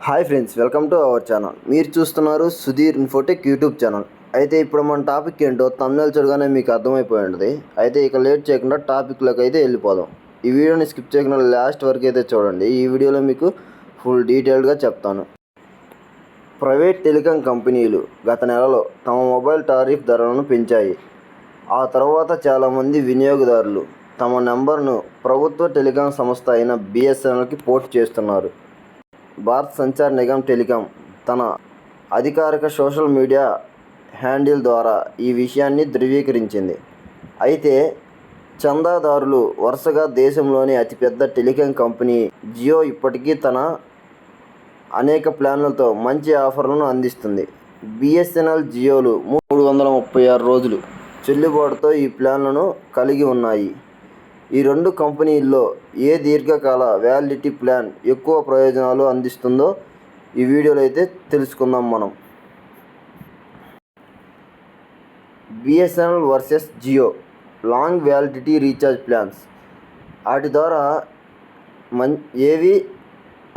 Hi friends, welcome to our channel. మీరు చూస్తున్నారు Sudheer Infotech YouTube channel. అయితే ఇప్పుడు మన టాపిక్ ఏంటో తమిళ చూడగానే మీకు అర్థమైపోయి ఉంటుంది. అయితే ఇక లేట్ చేయకుండా టాపిక్లోకి అయితే వెళ్ళిపోదాం. ఈ వీడియోని స్కిప్ చేయకుండా లాస్ట్ వరకు అయితే చూడండి. ఈ వీడియోలో మీకు ఫుల్ డీటెయిల్డ్గా చెప్తాను. ప్రైవేట్ టెలికాం కంపెనీలు గత నెలలో తమ మొబైల్ టారిఫ్ ధరలను పెంచాయి. ఆ తర్వాత చాలామంది వినియోగదారులు తమ నెంబర్ను ప్రభుత్వ టెలికాం సంస్థ అయిన బిఎస్ఎన్ఎల్కి పోర్ట్ చేస్తున్నారు. భారత్ సంచార్ నిగమ్ టెలికాం తన అధికారిక సోషల్ మీడియా హ్యాండిల్ ద్వారా ఈ విషయాన్ని ధృవీకరించింది. అయితే చందాదారులు వరుసగా దేశంలోని అతిపెద్ద టెలికాం కంపెనీ జియో ఇప్పటికీ తన అనేక ప్లాన్లతో మంచి ఆఫర్లను అందిస్తుంది. బిఎస్ఎన్ఎల్, జియోలు 336 రోజులు చెల్లుబాటుతో ఈ ప్లాన్లను కలిగి ఉన్నాయి. ఈ రెండు కంపెనీల్లో ఏ దీర్ఘకాల వ్యాలిడిటీ ప్లాన్ ఎక్కువ ప్రయోజనాలు అందిస్తుందో ఈ వీడియోలో అయితే తెలుసుకుందాం మనం. BSNL versus Jio long validity recharge plans. వాటి ద్వారా ఏవి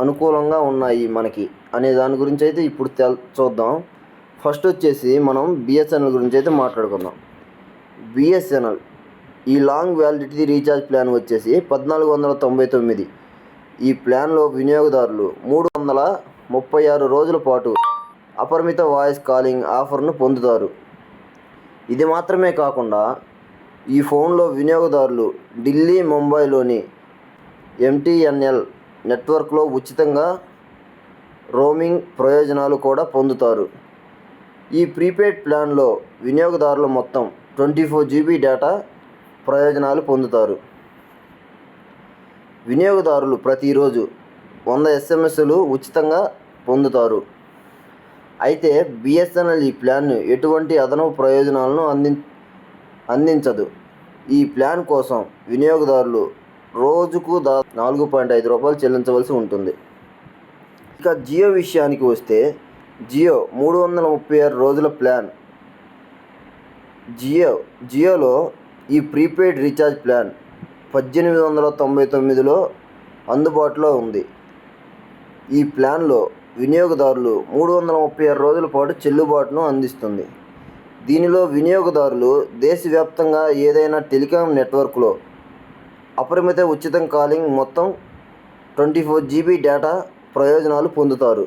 అనుకూలంగా ఉన్నాయి మనకి అనే దాని గురించి అయితే ఇప్పుడు చూద్దాం. ఫస్ట్ వచ్చేసి మనం బిఎస్ఎన్ఎల్ గురించి అయితే మాట్లాడుకుందాం. బిఎస్ఎన్ఎల్ ఈ లాంగ్ వ్యాలిడిటీ రీఛార్జ్ ప్లాన్ వచ్చేసి 1499. ఈ ప్లాన్లో వినియోగదారులు 336 రోజుల పాటు అపరిమిత వాయిస్ కాలింగ్ ఆఫర్ను పొందుతారు. ఇది మాత్రమే కాకుండా ఈ ఫోన్లో వినియోగదారులు ఢిల్లీ, ముంబైలోని ఎంటీఎన్ఎల్ నెట్వర్క్లో ఉచితంగా రోమింగ్ ప్రయోజనాలు కూడా పొందుతారు. ఈ ప్రీపెయిడ్ ప్లాన్లో వినియోగదారులు మొత్తం 24 GB డేటా ప్రయోజనాలు పొందుతారు. వినియోగదారులు ప్రతిరోజు 100 SMSలు ఉచితంగా పొందుతారు. అయితే బిఎస్ఎన్ఎల్ ఈ ప్లాన్ను ఎటువంటి అదనపు ప్రయోజనాలను అందించదు. ఈ ప్లాన్ కోసం వినియోగదారులు రోజుకు 4.5 రూపాయలు చెల్లించవలసి ఉంటుంది. ఇక జియో విషయానికి వస్తే జియో 336 రోజుల ప్లాన్. జియోలో ఈ ప్రీపెయిడ్ రీఛార్జ్ ప్లాన్ 1899లో అందుబాటులో ఉంది. ఈ ప్లాన్లో వినియోగదారులు 336 రోజుల పాటు చెల్లుబాటును అందిస్తుంది. దీనిలో వినియోగదారులు దేశవ్యాప్తంగా ఏదైనా టెలికాం నెట్వర్క్లో అపరిమిత ఉచిత కాలింగ్ మొత్తం 24 GB డేటా ప్రయోజనాలు పొందుతారు.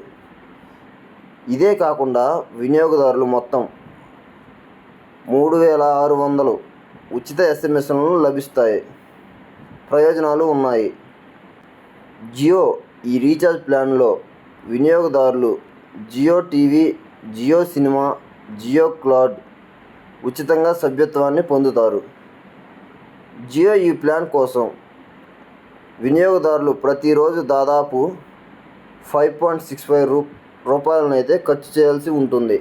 ఇదే కాకుండా వినియోగదారులు మొత్తం 3600 ఉచిత SMSలను లభిస్తాయి ప్రయోజనాలు ఉన్నాయి. జియో ఈ రీఛార్జ్ ప్లాన్లో వినియోగదారులు Jio TV, Jio Cinema, Jio Cloud ఉచితంగా సభ్యత్వాన్ని పొందుతారు. జియో ఈ ప్లాన్ కోసం వినియోగదారులు ప్రతిరోజు దాదాపు 5.65 రూపాయలనైతే ఖర్చు చేయాల్సి ఉంటుంది.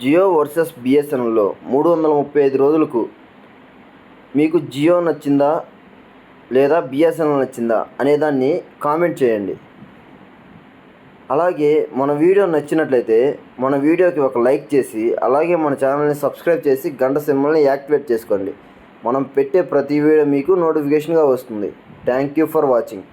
జియో వర్సెస్ బిఎస్ఎన్ఎల్లో 335 రోజులకు మీకు జియో నచ్చిందా లేదా బిఎస్ఎన్ఎల్ నచ్చిందా అనేదాన్ని కామెంట్ చేయండి. అలాగే మన వీడియో నచ్చినట్లయితే మన వీడియోకి ఒక లైక్ చేసి అలాగే మన ఛానల్ని సబ్స్క్రైబ్ చేసి గంట సింబల్ని యాక్టివేట్ చేసుకోండి. మనం పెట్టే ప్రతి వీడియో మీకు నోటిఫికేషన్గా వస్తుంది. Thank you for watching.